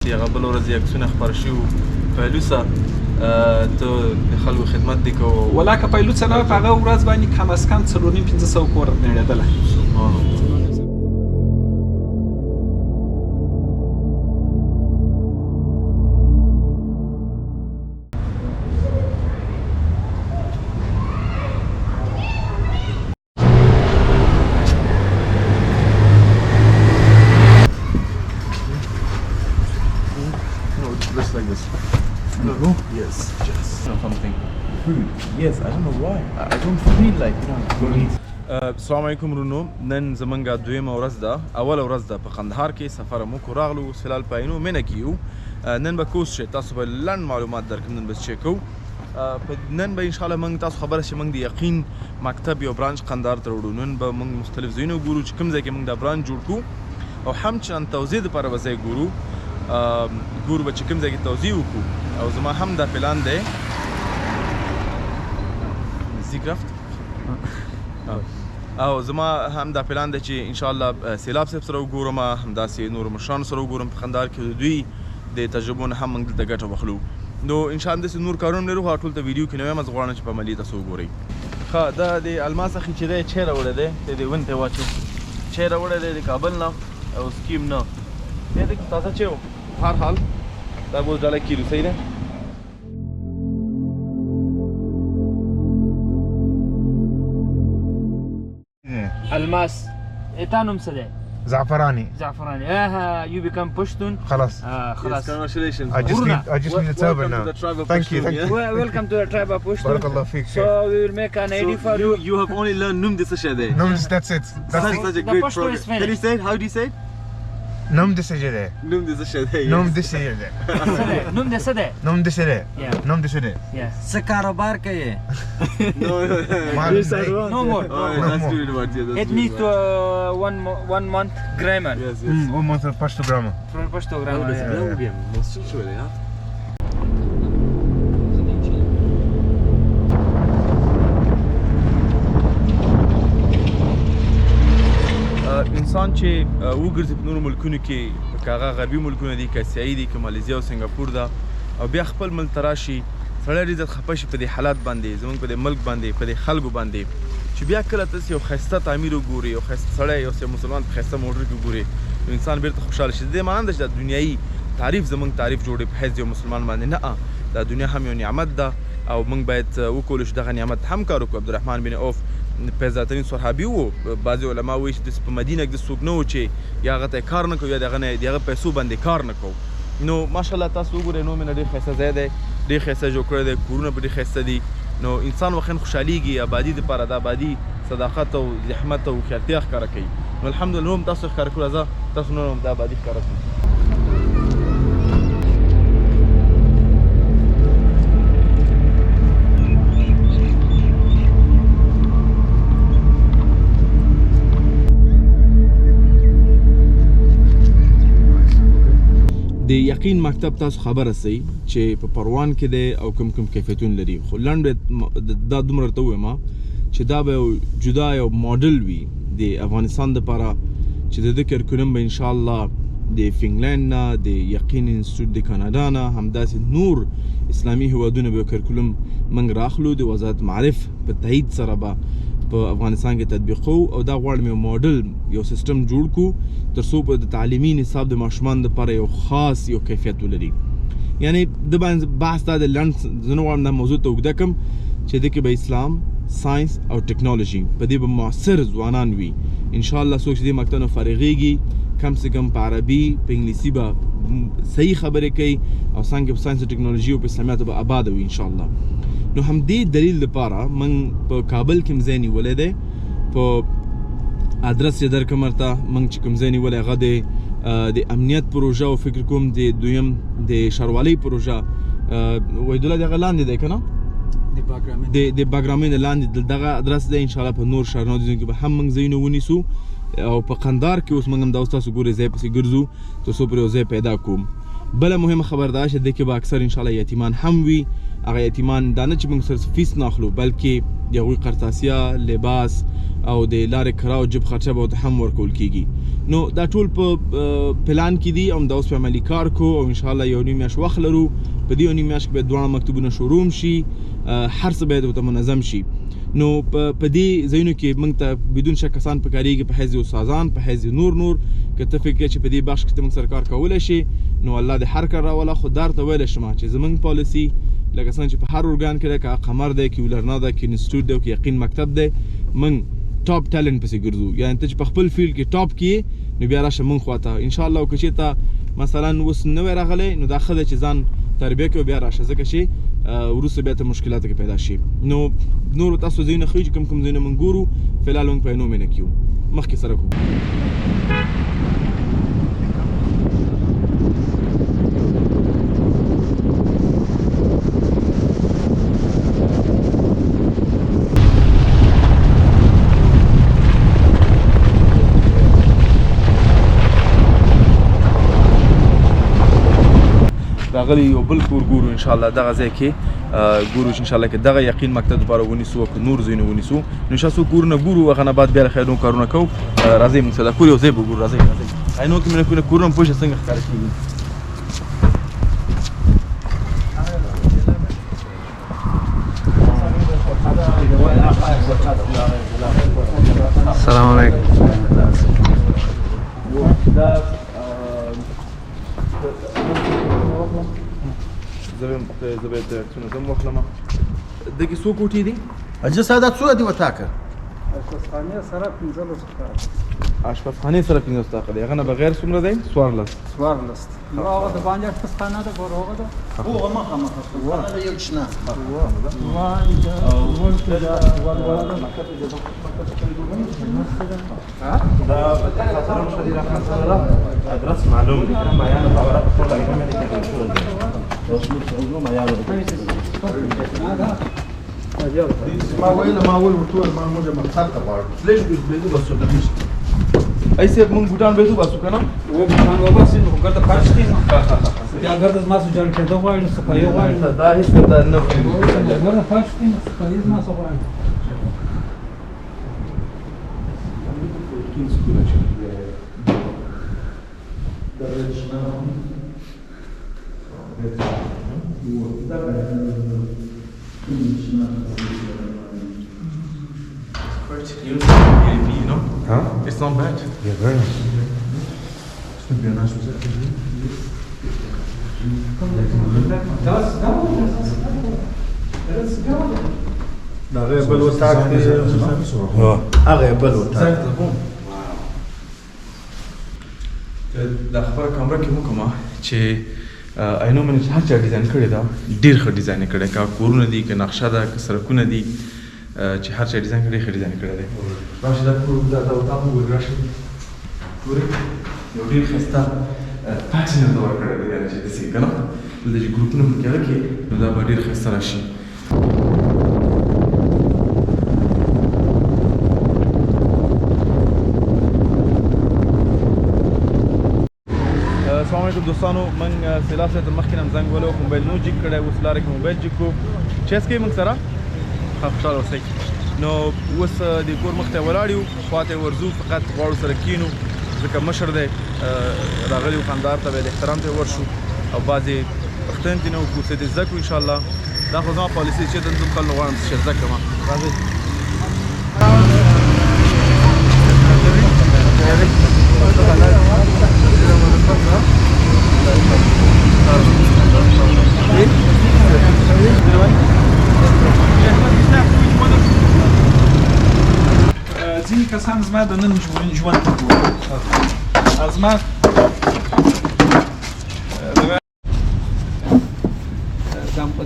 راسي هغه بله ورځ یې عکسونه خپاره شوي وو پایلوڅه ته د خلکو خدمت دې کوو ولا که پایلوڅه نه وای په هغه ورځ باندې کم از کم 4,500 کور نړېدلی. Just like this. No? Yes, just something. Food. Yes, I don't know why. I don't feel like, going. السلام علیکم ورونو. نن زمونږ دویمه ورځ ده، اوله ورځ ده په قندهار کې. سفر مو کو راغلو اوس فلحال په عینو مینه کې یو. نن به کوز شي تاسو به لنډ معلومات درکړم. نن به څه کوو. نن به انشاءالله موږ تاسو خبره شي موږ د یقین مکتب یو برانچ قندهار ته وړو. نن به موږ مختلف ځایونه ګورو چې کوم ځای کې موږ دا برانچ جوړ کړو او همچنان توضیح دپاره به ځای ګورو به چې کوم ځای کې توضیح وکړو. او زما هم دا پلان دی او زما هم دا پلان دی چې انشاءالله سیلاب صاحب سره وګورم، همداسې نورو مشرانو سره وګورم په قندهار کې د دوی د تجربو نه هم موږ دلته ګټه واخلو. نو انشاءالله داسې نور کارونه لرو، هغه ټول ته ویډیو کې نه وایم، زه غواړم چې په عملي تاسو وګورئ. ښه دا د الماس اخي چې دی چای راوړی دی، دی دې ونې ته یې واچو. چای راوړی دی د کابل نه او سکیم نه، دی د تازه چای و. هر حال دا به اوس ډالۍ کیلو صحیح دی. الماس تا نوم څه دی؟ زعفراني. You become Pashtun. خلاص. خلاص. Congratulations. I just need a turban now. Thank you. Welcome to the tribe of Pashtun. بارك الله فيك. So we will make an ID for you. You have only learned Num Disashade. نوم that's it. That's such a great Pashto progress. is finished. Can you say it? How do you say it? نوم دسجده. Num Disashade. نوم دسجده. نوم دې څه دی؟ نوم دسجده. Yeah. نوم دسجده. Yeah. څه کاروبار کوي؟ No. No more. Oh, that's good words. Yeah, It needs to one month grammar. Yes. one month of Pashto grammar. From Pashto grammar. انسان چې وګرځي په نورو ملکونو کې، که هغه غربي ملکونه دي، که اسیایي دي، که مالیزیا او سنګاپور ده، او بیا خپل ملک ته راشي، سړی ډېر زیات خفه شي په دې حالات باندې، زموږ په دې ملک باندې، په دې خلکو باندې، چې بیا کله تاسې یو ښایسته تعمیر وګوري، یو ښایسته سړی، یو مسلمان په ښایسته موټر کې وګوري، نو انسان بېرته خوشحاله شي. د دې معنی ده چې دا دنیایي تعریف زموږ تعریف جوړوي په حیث یو مسلمان باندې. نه، دا دنیا هم یو نعمت ده او موږ باید وکولو چې دغه نعمت هم کار وکړو. عبدالرحمن بن عوف پیزاترین صحابي وو. بعضې علما وایي چې په مدینه کې څوک نه و چې یا هغه ته یې کار نه کوو یا د هغه پیسو باندې کار نه کوو. نو ماشاءالله تاسو وګورئ نو مینه ډېر ښایسته ځای دی، ډېر ښایسته جوړ کړی دی، کورونه په ډېر ښایسته دي. نو انسان واقعا خوشحالېږي. آبادي دپاره د آبادي صداقت او زحمت او هوښیارتیا ښکاره کوي. نو الحمدلله هم تاسو ښکاره کړو، راځه تاسو نور هم د آبادي ښکاره کړو. د یقین مکتب تاسو خبره سئ چې په پروان کې دی او کوم کیفیتونه لري. خو لنډ دا دومره ورته ووایم چې دا به یو جدا یو ماډل وي د افغانستان دپاره چې د ده کرکولم به انشاءالله د فنګلینډ نه، د یقین انسټیټیوټ د کاناډا نه، همداسې نور اسلامي هیوادونه به یو کرکولم موږ راخلو د وزارت معارف په تایید سره به په افغانستان کې تطبیقو. او دا غواړم یو ماډل، یو سیستم جوړ کړو تر څو په د تعلیمي نصاب د ماشومانو دپاره یو خاص یو کیفیت ولري. یعنې د باندې بحث دا د لنډ زه نه غواړم دا موضوع ته اوږده کړم چې دې کې به اسلام، ساینس او ټیکنالوژي په دې به معاصر ځوانان وي. انشاءالله څوک چې دې مکتب نه فارغېږي کم سے کم په عربي په انګلیسي به صحیح خبرې کوي او څنګه په ساینس او ټیکنالوژي او په اسلامیاتو به آباده وي انشاءالله. نو همدې دلیل لپاره موږ په کابل کې ځای نیولی دی. په ادرس یې درکړم ورته. موږ چې کوم ځای نیولی هغه د امنیت پروژه او فکر کوم د دویم د ښاروالۍ پروژه وحیدالله د هغه لاندې دی که نه؟ د باګرامین لاندې دغه ادرس دی. انشاءالله په نور ښارونو کې به هم موږ ځایونه ونیسو او په قندهار کې اوس موږ هم دا اوس تاسو ګورئ ځای پسې ګرځو تر څو پرې یو ځای پیدا کوم. بله مهمه خبر دا چې دې کې به اکثر انشاءالله یتیمان هم وي. هغه یتیمان دا نه چې موږ سره فیس نه اخلو بلکې د هغوی قرطاسیه، لباس او د لارې کرا او جب خرچه به ورته هم ورکول کېږي. نو دا ټول په پلان کې دي او دا اوس په عملي کار کو او ان شاء الله یو نیم میاشت وخت لرو په دې یو نیم میاشت کې به دواړه مکتوبونه شروع شي هر څه باید ورته منظم شي نو په دې ځایونو کې موږ ته بدون شک کسان پکارېږي په حیث استادان په حیث نور که ته فکر کوې چې په دې بخش کې ته موږ سره کار کولی شي نو الله دې هر کار راوله خو درته ویلی شم چې زموږ پالیسي لکه څنګه چې په هر ارګان کې ده که قمر دی که ولرنا ده که انسټیټیوټ دی که یقین مکتب دی موږ ټاپ ټیلنټ پسې ګرځو یعنې ته چې په خپل فیلډ کې ټاپ کې نو بیا راشه موږ خواته انشاءالله که چېرته مثلا اوس نوی راغلی نو دا ښه ده چې ځان تربیه کړي بیا راشه ځکه چې وروسته بیا ته مشکلاتو کې پیدا شي نو نورو تاسو ځایونه ښیو چې کوم ځایونه موږ ګورو فلحال موږ په عینو مینه کې یو مخکې سره کوو راغلی یو بل کور ګورو ان شاء الله دغه ځای کې ګورو چې ان شاء الله کې دغه یقین مکتب لپاره ونیسو او نور ځایونه ونیسو نو ان شاء الله کورونه ګورو هغه نه بعد بیا د خیرونو کارونه کوو راځئ موږ سره کور یو ځای به ګورو راځئ عینو کې مې کورونه پوه شه څنګه ښکاره کېږي السلام علیکم زه به د عکسونه زه هم واخلم دغې څو کوټې دي اجازه ساده څو دي وټاکه اشپزخانې سره 15 څخه اشپزخانې سره 15 طاقه دی هغه نه بغیر څومره دی 14 نو هغه د باندې اشپزخانه ده ګور هغه ده هو مخه اشپزخانه یو شنه ادرس معلوم دي كما يعني طبعا ما ويل وطول ما موجه مخالطه بعض ليش بيدو بس ولا مش ایسے موږ بوټان به وباسو که نه و بوټان وباسي نو ګرده فرش کېږي بیا ګرده زما څه جوړ کېدو غواړي نو صفایي غواړي دا هېڅ دا نه ګرده فرش کېږي نو صفایي زما څه غواړي You know? Huh? It's not bad. Yeah, very nice. It's gonna be a nice reception. دا غیر بل وطاق دی هغه بل وطاق دا خبره کمره کې وکړم چې اینو مې چې هر چا ډیزاین کړی دا ډېر ښه ډیزاین یې کړی که کورونه دي که نقشه ده که سړکونه دي چې هر چا ډیزاین کړی ښه ډیزاین کړی دی راشي دا کور دا وطاق وګورئ راشي ګورئ یو ډېر ښایسته پیټرن یې ورته ورکړی دی یعنې چې داسې که نه دلته چې ګروپونه پکې هغه کې نو دا به ډېر ښایسته راشي السلام علیکم دوستانو من سیلاب صاحب ته مخکې نه زنګ وهلی و موبایل نو جګ کړی اوس لاره کې موبایل جګ کړو چیس کوئ موږ سره ښه خوشحاله اوسئ نو اوس د کور مخ ته ولاړ یو خواته یې ورځو فقط غواړو سره کینو ځکه مشر دی راغلی و خاندار ته باید احترام ته ورشو او بعضې پښتنې دي نه وکړو څه دې زده کړو انشاءالله دا خو زما پالیسي چې چېرته ځم خلک غواړم چې زده کړم راځئ ځینې کسان زما د نن ژوند ته ګوري زما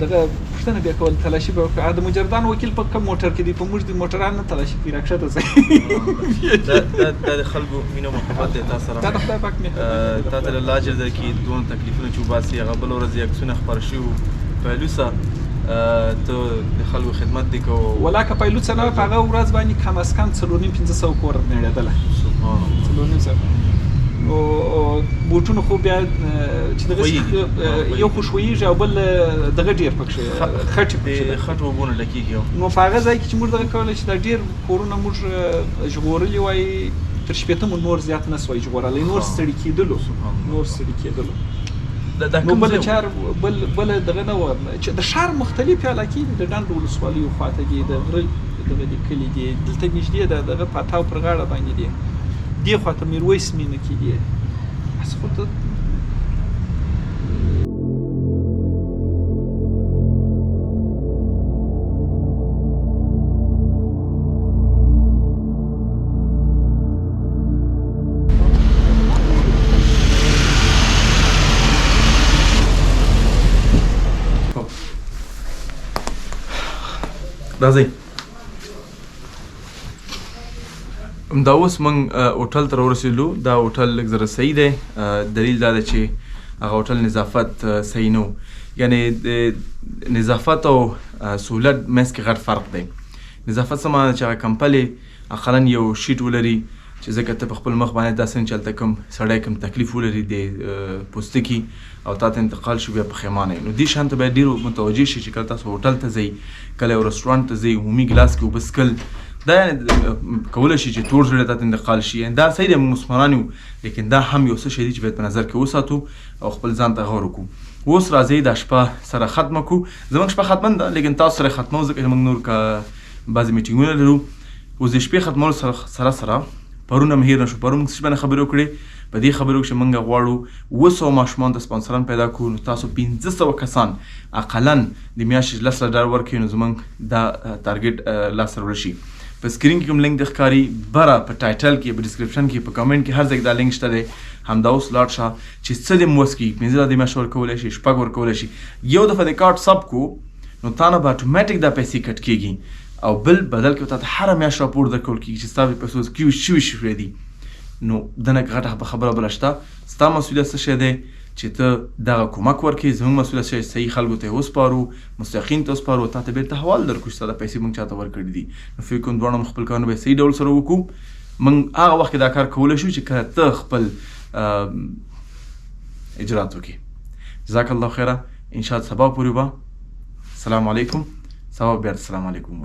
دغه پوښتنه بیا کول تلاشي به وکړه د مجردان وکیل په کوم موټر کې دی په موږ د موټران نه تلاشي کوي راکښته ځئ دا د خلکو مینه او محبت دی تا سره دا د خدای پاک مهرباني تا ته الله اجر درکړي دونه تکلیفونه چې وباسي هغه بله ورځ عکسونه خپاره شوي وو پهلوسه ته د خلکو خدمت دې کوو ولا که پایلوڅه نه وای په هغه ورځ باندې کم از کم 4500 کور نړېدله 4500 او بوټونه خو بیا چې دغه یو خو ښویېږي او بل دغه ډېر پکښې خټې د خټو اوبونه ډکېږي نو په هغه ځای کې چې موږ دغه کولی چې دا ډېر کورونه موږ ژغورلي وای تر 80 نور زیات نه سوای ژغورلی، نور ستړي کېدلو. نو بل چار بل دغه نه و چې د ښار مختلفې علاقې دي، د ډنډ ولسوالیو خواته دي، د غره دغه دي کلي دي، دلته نږدې د دغه پتاو پر غاړه باندې دي، دې خواته میرویس مینه کې دي. هسې خو ته راځئ. همدا اوس موږ هوټل ته راورسېدلو. دا هوټل لږ زره صحیح دی. دلیل دا دی چې هغه هوټل نظافت صحیح نه و، یعنې د نظافت او سهولت منځ کې غټ فرق دی. نظافت څه معنی چې هغه کمپلې اقلا یو شیټ ولري چې ځکه ته په خپل مخ باندې داسې نه چې هلته کوم سړی کوم تکلیف ولري د پوستکي او تا ته انتقال شو بیا پښیمانه نو دې شان ته باید ډېر متوجه شي چې کله تاسو هوټل ته ځئ، کله یو رسټورانټ ته ځئ، عمومي ګلاس کې اوبه څښل دا کولی شي چې تور زړه ته انتقال شي. دا صحیح دی، موږ مسلمانان یو، لیکن دا هم یو څه شی دی چې باید په نظر کې وساتو او خپل ځان ته غور وکړو. اوس راځئ دا شپه سره ختمه کړو. زموږ شپه ختمه ده، لیکن تاسو سره ختمو ځکه موږ نور بعضې میټینګونه لرو. اوس د شپې ختمولو سره پرونه مې هېر نه شو. پرون موږ څه شي باندې خبرې وکړې؟ په دې خبرو کې چې موږ غواړو 200 ماشومان ته سپانسران پیدا کړو. نو تاسو 1500 کسان اقلا د میاشتې $10 ورکړئ، نو زموږ دا ټارګېټ لاسته راوړل شي. په سکرین کې کوم لینک د ښکاري بره په ټایټل کې، په ډسکرپشن کې، په کمنټ کې، هر ځای کې دا لینک شته دی. همدا اوس لاړ شه چې څه دې موس کړي. 15 د میاشتې ورکولی شي، 6 ورکولی شي. یو دفعه د کارت سب کو نو تا نه به اتوماټیک دا پیسې کټ کېږي او بل بدل کې تا ته هره میاشت راپور درکول کېږي چې ستا پیسو شوي شوي دي. نو دنه غټه خبره بله شته. ستا مسؤلیت څه شی دی چې ته دغه کومک ورکړې. زموږ مسؤلیت شی صحیح خلکو ته یې وسپارو، مستحقین ته وسپارو، تا ته بېرته حوال درکړو چې ستا دا پیسې موږ چاته ورکړي دي. نو فکر کوم دواړه خپل کارونه به صحیح ډول سره وکړو. موږ هغه وخت کې دا کار کولی شو چې کله ته خپل اجرات وکړي. جزاک الله خیره. انشاءالله سبا پورې به. السلام علیکم. سبا بیا السلام علیکم.